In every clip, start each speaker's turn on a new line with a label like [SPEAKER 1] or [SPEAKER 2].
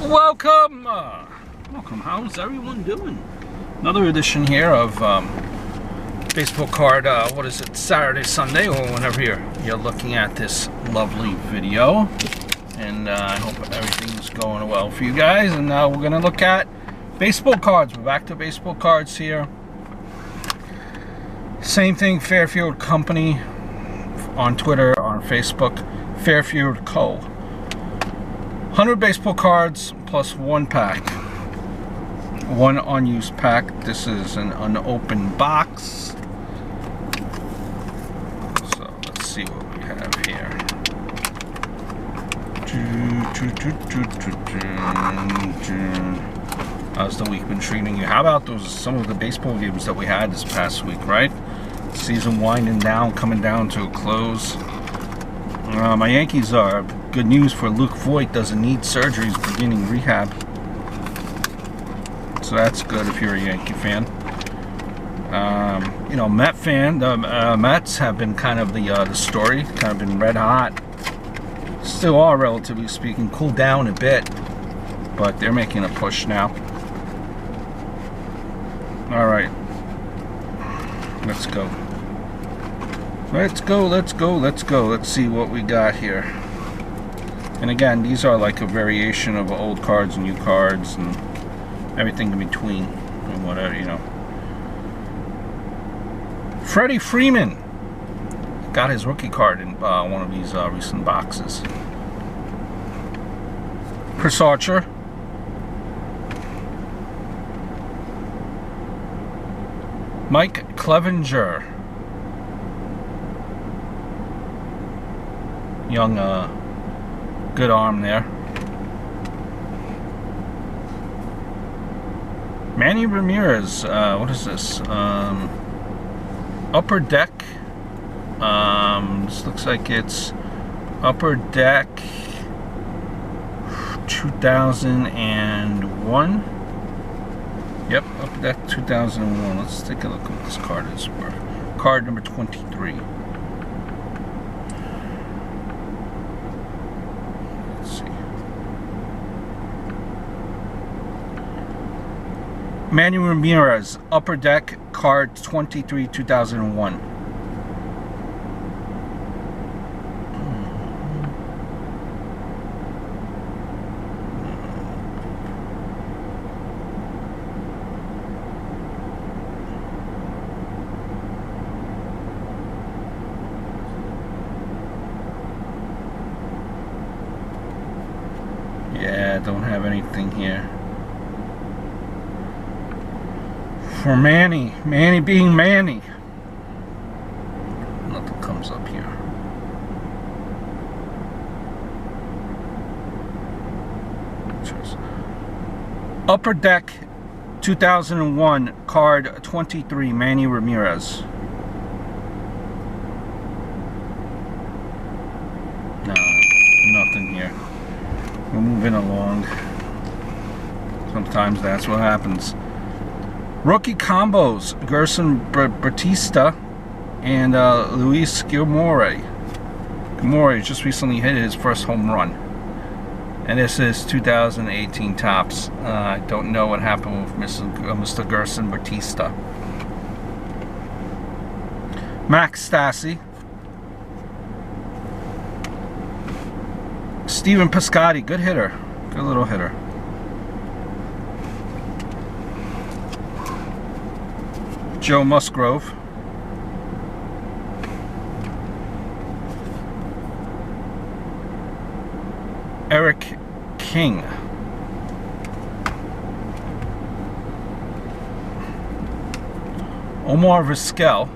[SPEAKER 1] Welcome! How's everyone doing? Another edition here of baseball card, what is it, Saturday, Sunday, or whenever you're looking at this lovely video. And I hope everything's going well for you guys. And now we're going to look at baseball cards. We're back to baseball cards here. Same thing, Fairfield Company on Twitter, on Facebook, Fairfield Co. 100 baseball cards plus one pack. One unused pack. This is an unopened box. So let's see what we have here. How's the week been treating you? How about some of the baseball games that we had this past week, right? Season winding down, coming down to a close. My Yankees are good news for Luke Voigt. Doesn't need surgery. He's beginning rehab. So that's good if you're a Yankee fan. You know, Met fan. The Mets have been kind of the story. Kind of been red hot. Still are, relatively speaking. Cooled down a bit. But they're making a push now. Alright. Let's go. Let's go, let's go, let's go. Let's see what we got here. And again, these are like a variation of old cards and new cards and everything in between and whatever, you know. Freddie Freeman got his rookie card in one of these recent boxes. Chris Archer. Mike Clevenger. Young, good arm there. Manny Ramirez, what is this? Upper Deck. This looks like it's Upper Deck 2001. Yep, Upper Deck 2001. Let's take a look at what this card is for. Card number 23. Manny Ramirez, Upper Deck, card 23, 2001. Yeah, don't have anything here. For Manny being Manny. Nothing comes up here. Upper Deck 2001, card 23, Manny Ramirez. No, nothing here. We're moving along. Sometimes that's what happens. Rookie combos, Gerson Batista and Luis Gilmore. Gilmore just recently hit his first home run. And this is 2018 Topps. I don't know what happened with Mr. Gerson Batista. Max Stassi. Steven Piscotty, good hitter. Good little hitter. Joe Musgrove. Eric King. Omar Vizquel.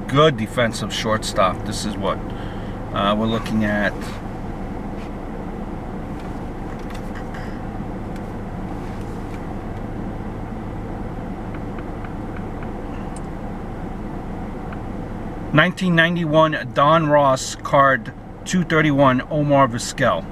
[SPEAKER 1] Good defensive shortstop. This is what we're looking at. '91 Don Ross, card 231, Omar Vizquel.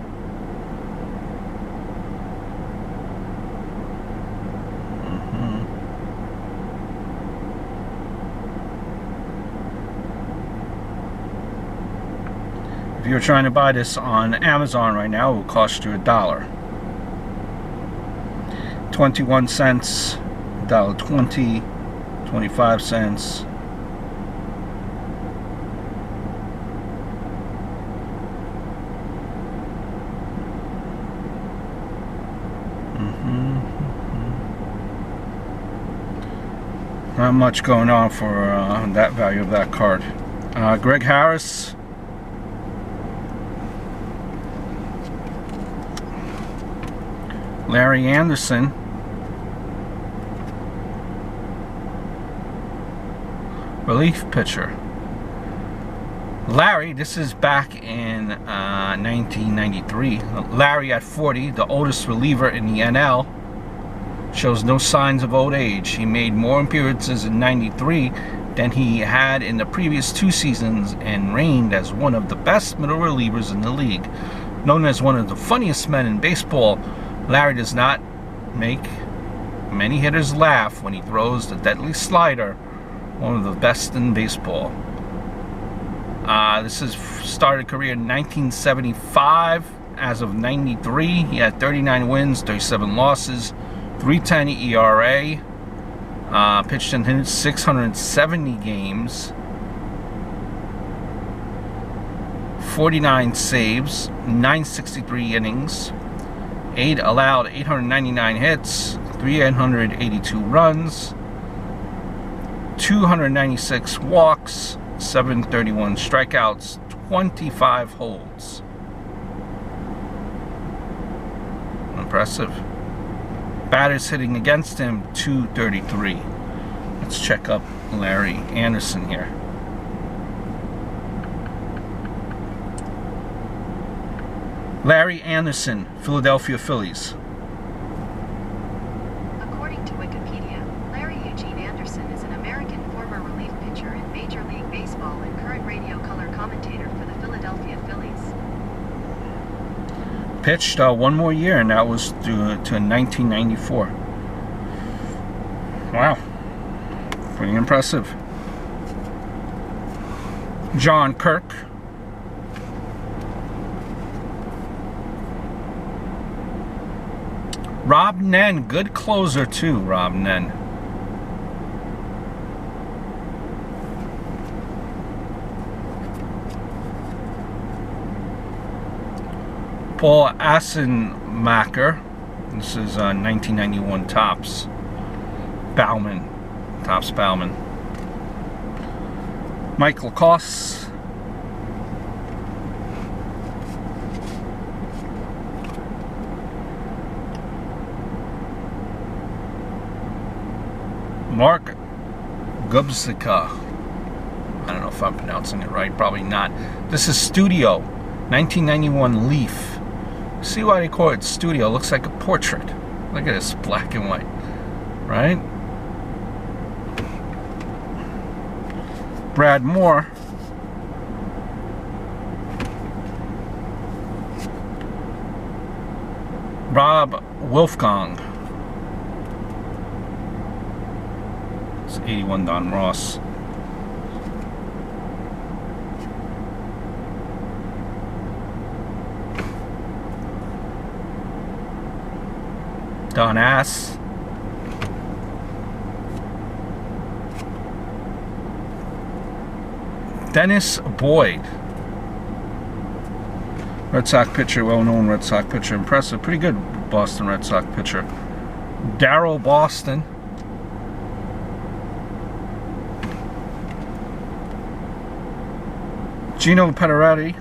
[SPEAKER 1] If you're trying to buy this on Amazon right now, it will cost you $1. 21 cents, $1.20, 25 cents. Not much going on for that value of that card. Greg Harris. Larry Anderson. Relief pitcher. Larry, this is back in 1993. Larry at 40, the oldest reliever in the NL. Shows no signs of old age. He made more appearances in 93 than he had in the previous 2 seasons and reigned as one of the best middle relievers in the league. Known as one of the funniest men in baseball, Larry does not make many hitters laugh when he throws the deadly slider, one of the best in baseball. This is started career in 1975. As of 93, he had 39 wins, 37 losses, 3.10 ERA, pitched in 670 games, 49 saves, 963 innings, allowed 899 hits, 382 runs, 296 walks, 731 strikeouts, 25 holds. Impressive. Batters hitting against him, 233. Let's check up Larry Anderson here. Larry Anderson, Philadelphia Phillies.
[SPEAKER 2] According to Wikipedia, Larry Eugene Anderson is an American former relief pitcher in Major League Baseball and current radio color commentator for the Philadelphia Phillies.
[SPEAKER 1] Pitched one more year, and that was to 1994. Wow. Pretty impressive. John Kirk. Rob Nen, good closer too, Rob Nen. Paul Assenmacher. This is 1991 Topps. Bauman. Topps Bauman. Michael Koss. Mark Gubsika. I don't know if I'm pronouncing it right. Probably not. This is Studio. 1991 Leaf. See why they call it Studio? It looks like a portrait. Look at this, black and white. Right? Brad Moore. Rob Wolfgang. It's 81 Don Ross. Don Ass. Dennis Boyd. Red Sox pitcher, well-known Red Sox pitcher. Impressive. Pretty good Boston Red Sox pitcher. Darryl Boston. Gino Pederetti.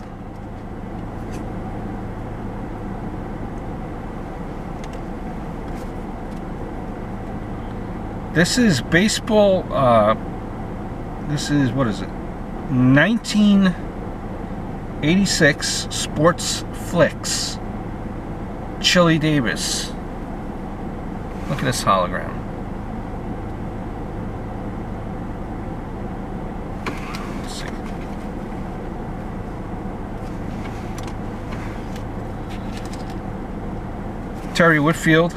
[SPEAKER 1] This is baseball, this is, what is it? 1986 Sports Flicks. Chili Davis. Look at this hologram. Let's see. Terry Whitfield.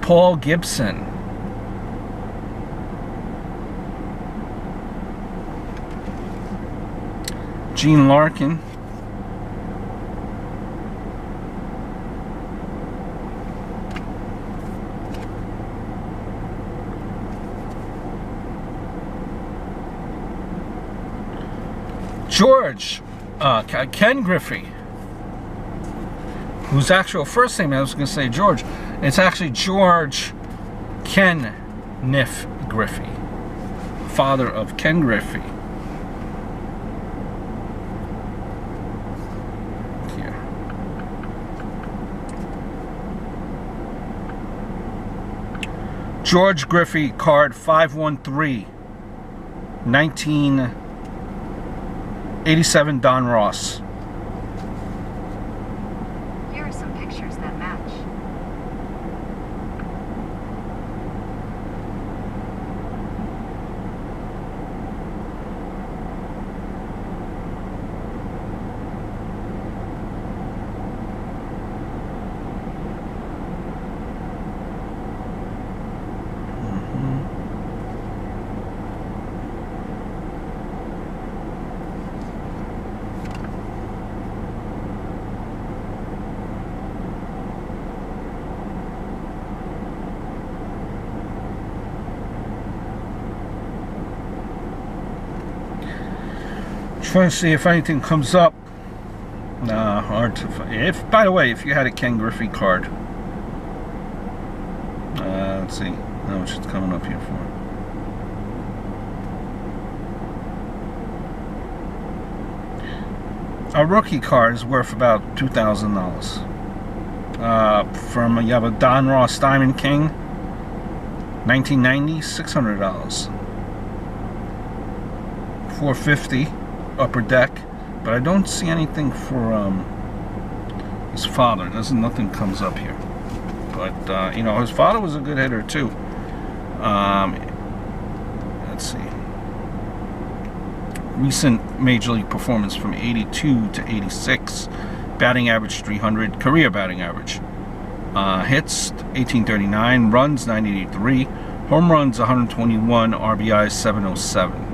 [SPEAKER 1] Paul Gibson. Gene Larkin. George, Ken Griffey, whose actual first name, I was going to say George, it's actually George Ken Niff Griffey, father of Ken Griffey. Here. George Griffey, card 513, 1987 Don Ross.
[SPEAKER 2] Here are some pictures that match.
[SPEAKER 1] Trying to see if anything comes up. Nah, hard to find. If, by the way, if you had a Ken Griffey card, let's see how much it's coming up here for. A rookie card is worth about $2,000. You have a Don Ross Diamond King, 1990, $600. $450. Upper Deck, but I don't see anything for his father. Nothing comes up here. But you know, his father was a good hitter too. Let's see. Recent major league performance from 82 to 86. Batting average 300. Career batting average. Hits 1839. Runs 983. Home runs 121. RBIs 707.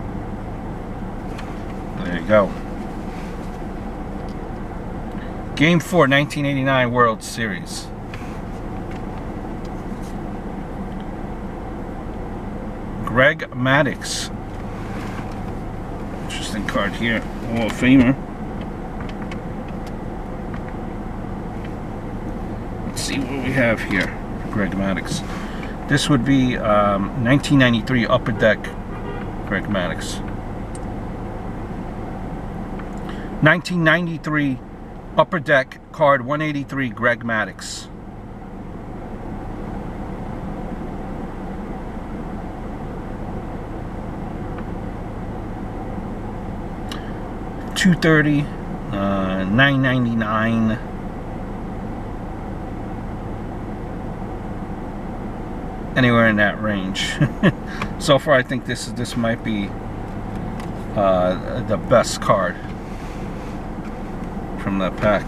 [SPEAKER 1] There you go. Game 4, 1989 World Series. Greg Maddux. Interesting card here. Hall of Famer. Let's see what we have here. Greg Maddux. This would be 1993 Upper Deck Greg Maddux. 1993 Upper Deck card 183 Greg Maddux. $230, $999. Anywhere in that range. So far, I think this might be the best card from that pack.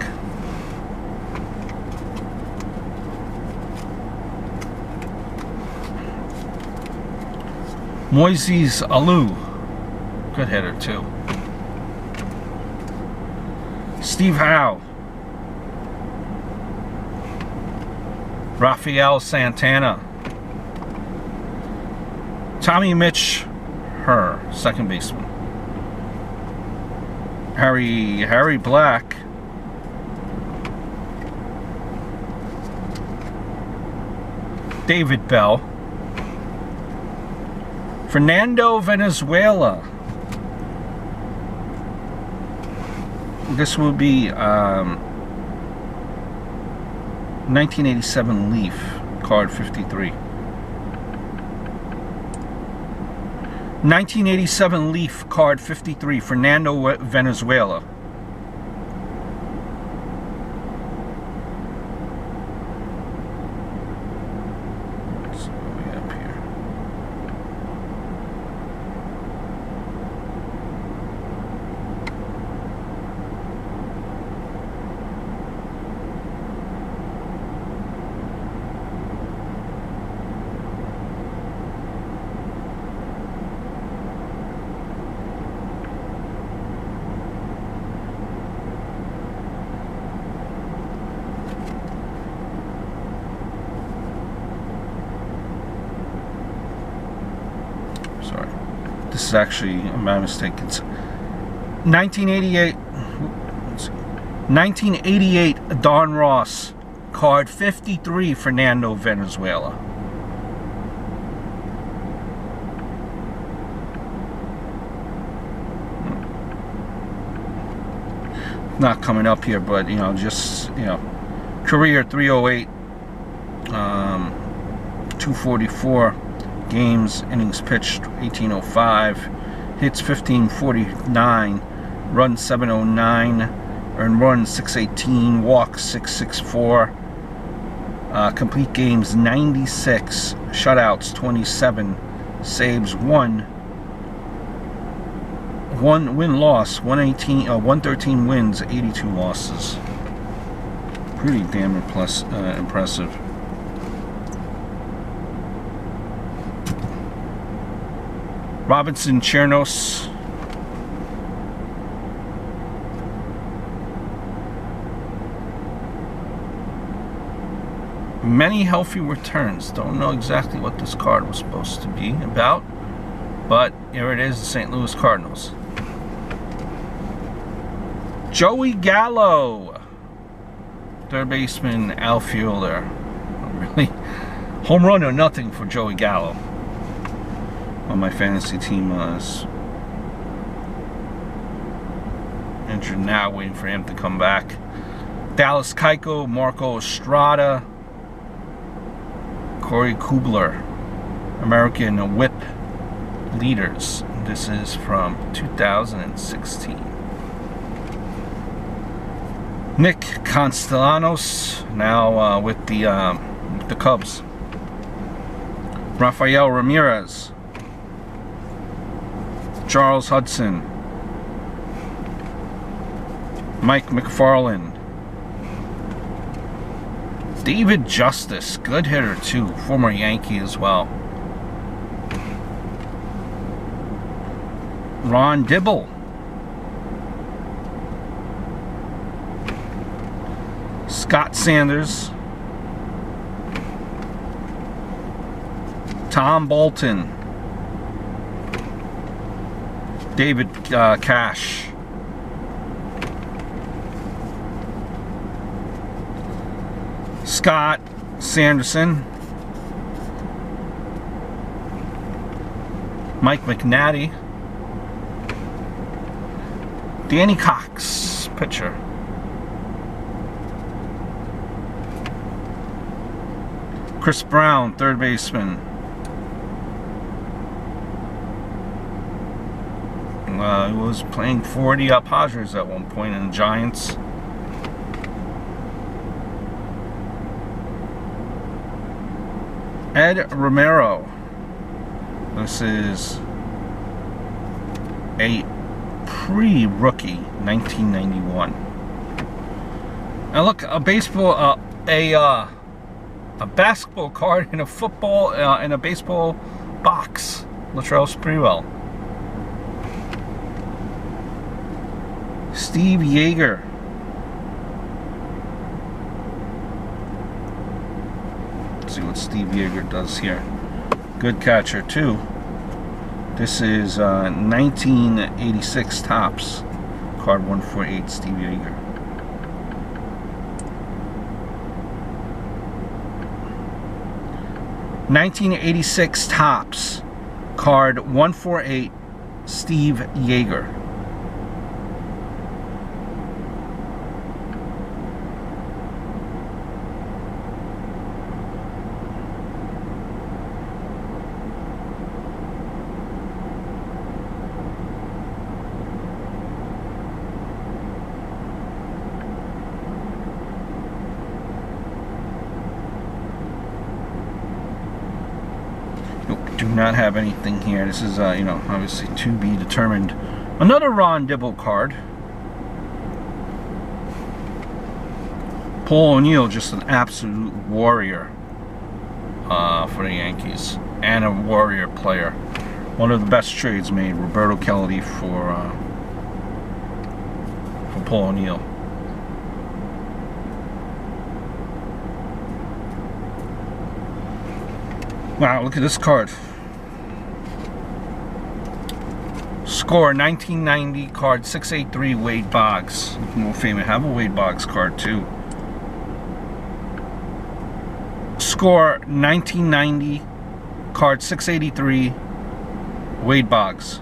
[SPEAKER 1] Moises Alou, good hitter too. Steve Howe, Rafael Santana, Tommy Mitch Herr, second baseman. Harry Black, David Bell, Fernando Venezuela. This will be 1987 Leaf, card 53. 1987 Leaf, card 53, Fernando Venezuela. Sorry. This is actually my mistake. It's 1988. Let's see. 1988 Don Ross. Card 53, Fernando Venezuela. Not coming up here, but you know, just you know, career 308, 244 games, innings pitched 1805, hits 1549, runs 709, earned runs 618, walks 664, complete games 96, shutouts 27, saves 1. One win-loss, 113 wins, 82 losses. Pretty damn impressive. Robinson Chernos. Many healthy returns. Don't know exactly what this card was supposed to be about, but here it is, the St. Louis Cardinals. Joey Gallo, third baseman, outfielder. Really, home run or nothing for Joey Gallo. On my fantasy team is injured now, waiting for him to come back. Dallas Keuchel, Marco Estrada, Corey Kubler, American Whip leaders. This is from 2016. Nick Castellanos, now with the Cubs. Rafael Ramirez, Charles Hudson, Mike McFarland, David Justice, good hitter too, former Yankee as well. Ron Dibble, Scott Sanders, Tom Bolton, David Cash, Scott Sanderson, Mike McNally, Danny Cox, pitcher, Chris Brown, third baseman, he was playing for the Padres at one point in the Giants. Ed Romero. This is a pre-rookie 1991. And look, a baseball, a basketball card in a football and a baseball box. Latrell Sprewell. Steve Yeager. Let's see what Steve Yeager does here. Good catcher too. This is 1986 Topps. Card 148, Steve Yeager. '86 Topps. Card 148, Steve Yeager. Do not have anything here. This is, you know, obviously to be determined. Another Ron Dibble card. Paul O'Neill, just an absolute warrior for the Yankees, and a warrior player. One of the best trades made. Roberto Clemente for Paul O'Neill. Wow, look at this card. Score 1990, card 683, Wade Boggs. More famous. Have a Wade Boggs card too. Score 1990, card 683, Wade Boggs.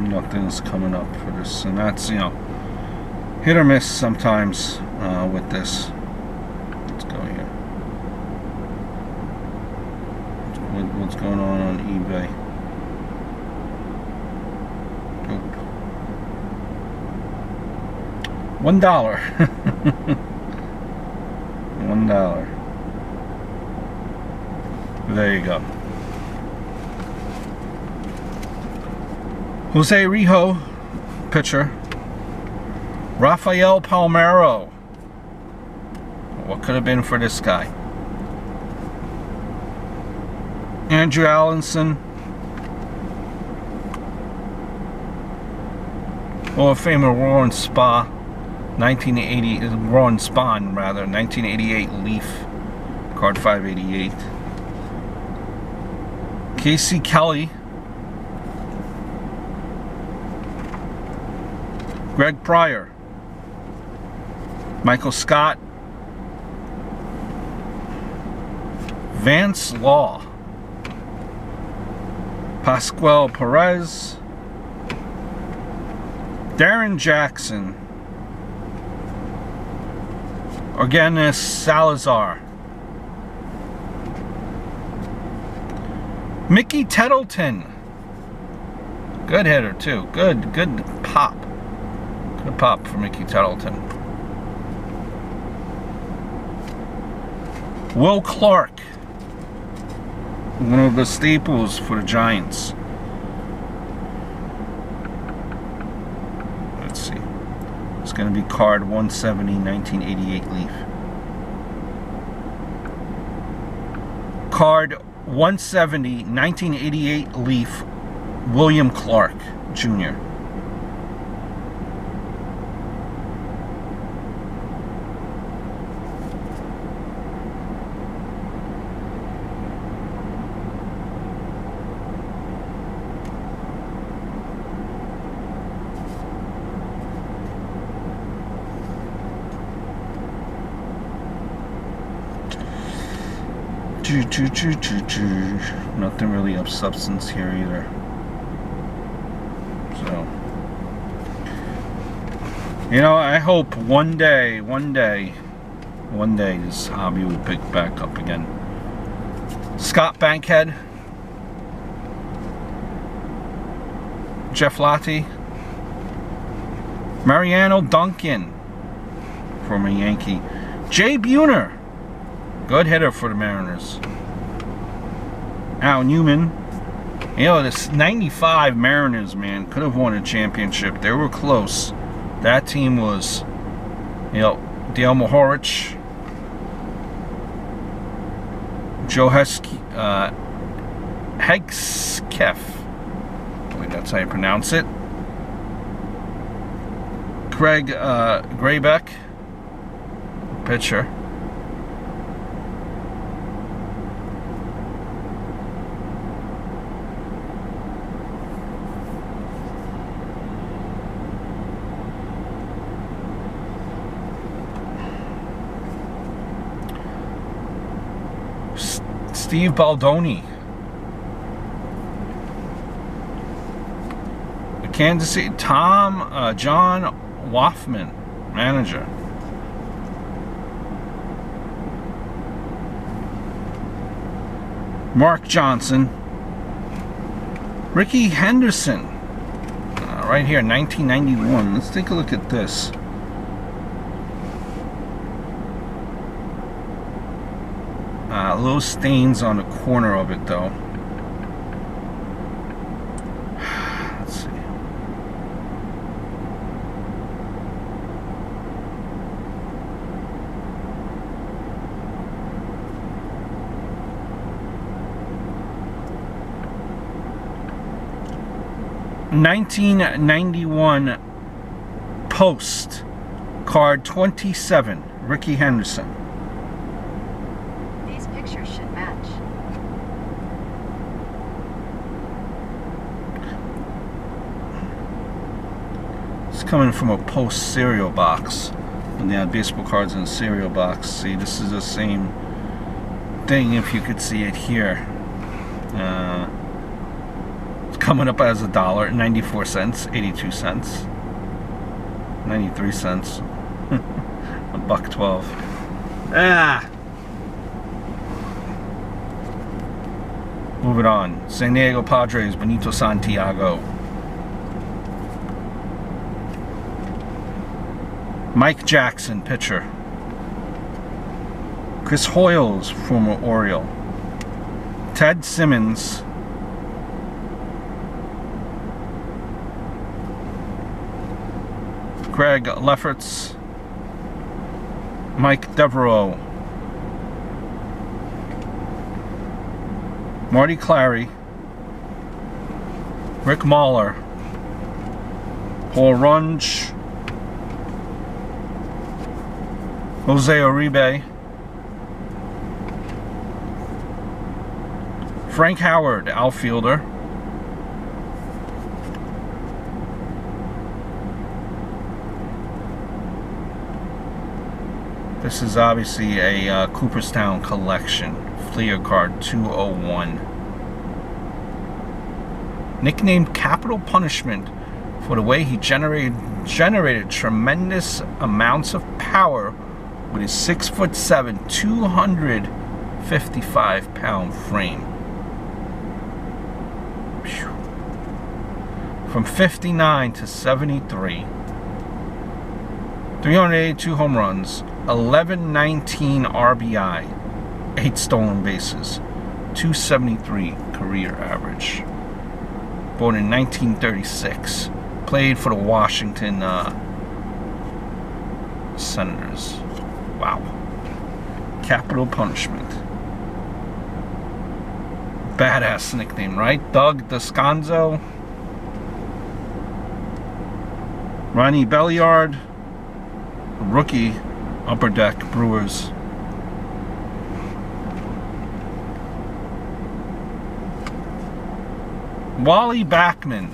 [SPEAKER 1] Nothing's coming up for this, and that's, you know, hit or miss sometimes with this. Let's go here. What's going on eBay? Nope. $1. $1. There you go. Jose Rijo, pitcher. Rafael Palmeiro. What could have been for this guy? Andrew Allenson. Hall of Famer Warren Spahn, 1980. Warren Spahn, rather, 1988 Leaf, card 588. Casey Kelly. Greg Pryor, Michael Scott, Vance Law, Pascual Perez, Darren Jackson, Organis Salazar, Mickey Tettleton, good hitter too, good pop. Good pop for Mickey Tettleton. Will Clark, one of the staples for the Giants. Let's see. It's going to be card 170, 1988 Leaf. Card 170, 1988 Leaf, William Clark, Jr. Nothing really of substance here either. So, you know, I hope one day this hobby will pick back up again. Scott Bankhead, Jeff Lottie, Mariano Duncan, former Yankee, Jay Buhner, good hitter for the Mariners. Al Newman. You know, this 95 Mariners, man, could have won a championship. They were close. That team was, you know, Dale Mohorich, Joe Hegskef. I believe that's how you pronounce it. Craig Graybeck, pitcher. Steve Baldoni, the Kansas City. John Woffman, manager. Mark Johnson, Ricky Henderson, right here, 1991. Let's take a look at this. Little stains on the corner of it, though. Let's see. 1991 Post, card 27, Ricky Henderson.
[SPEAKER 2] These pictures should match.
[SPEAKER 1] It's coming from a Post cereal box. When they had baseball cards in a cereal box. See, this is the same thing if you could see it here. It's coming up as $1, 94 cents, 82 cents, 93 cents, $1.12. Ah! Moving on. San Diego Padres, Benito Santiago. Mike Jackson, pitcher. Chris Hoyles, former Oriole. Ted Simmons. Greg Lefferts. Mike Devereaux. Marty Clary. Rick Mahler. Paul Runge. Jose Uribe. Frank Howard, outfielder. This is obviously a Cooperstown collection. Fleer card 201. Nicknamed Capital Punishment for the way he generated tremendous amounts of power with his 6'7", 255-pound frame. Whew. From 59 to 73, 382 home runs, 1119 RBI, 8 stolen bases, 273 career average. Born in 1936, played for the Washington Senators. Wow. Capital Punishment. Badass nickname, right? Doug Descanso. Ronnie Belliard. Rookie, Upper Deck Brewers. Wally Backman.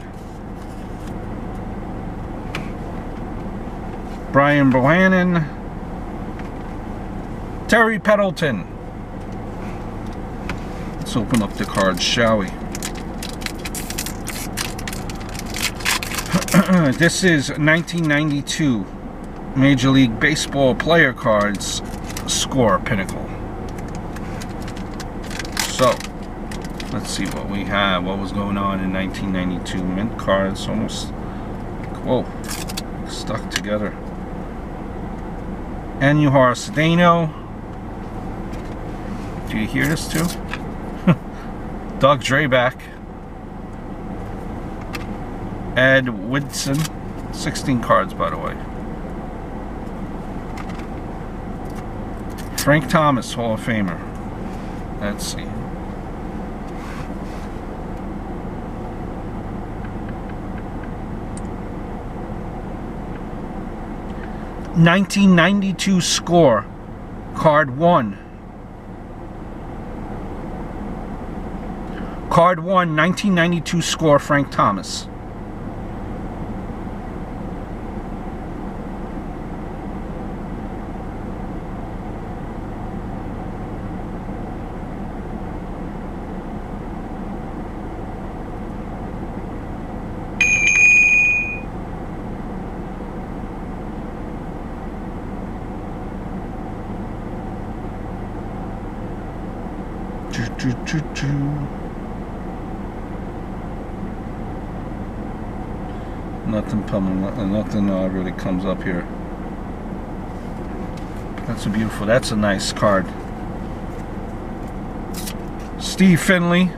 [SPEAKER 1] Brian Bohannon. Terry Pendleton. Let's open up the cards, shall we? This is 1992 Major League Baseball player cards score Pinnacle. So, let's see what we have. What was going on in 1992? Mint cards almost, whoa, stuck together. Anuhar Cedeno. Do you hear this too? Doug Draback. Ed Woodson. 16 cards, by the way. Frank Thomas, Hall of Famer. Let's see. '92 score, card 1. Card 1, 1992 score, Frank Thomas. Nothing really comes up here. That's a nice card. Steve Finley.